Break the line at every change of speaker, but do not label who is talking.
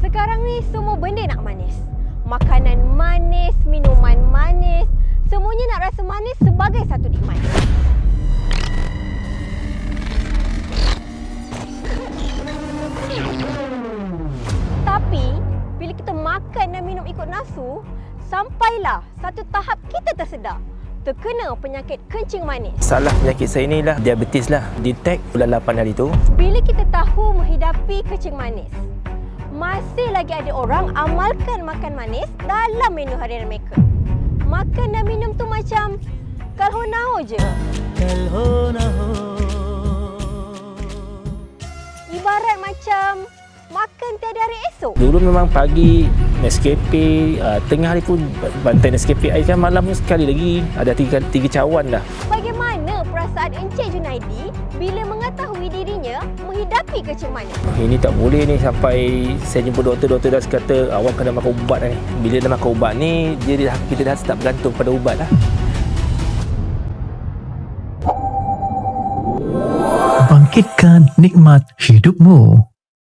Sekarang ni semua benda nak manis. Makanan manis, minuman manis, semuanya nak rasa manis sebagai satu nikmat. Tapi, bila kita makan dan minum ikut nafsu, sampailah satu tahap kita tersedar terkena penyakit kencing manis.
Salah penyakit saya ni lah diabetes lah. Detect bulan 8 hari tu.
Bila kita tahu menghidapi kencing manis, masih lagi ada orang amalkan makan manis dalam menu harian mereka. Makan dan minum tu macam kalho-naho je. Ibarat macam makan tiada hari esok.
Dulu memang pagi Nescafe, tengah hari pun bantai Nescafe air kan, malam pun sekali lagi. Ada tiga cawan dah.
Bagaimana perasaan Encik Junaidi bila mengetahui dirinya menghidapi kencing manis?
Ini tak boleh ni, sampai saya jumpa doktor dah kata awak kena makan ubat ni. Bila dah makan ubat ni, kita dah start bergantung pada ubat lah.
Bangkitkan nikmat hidupmu.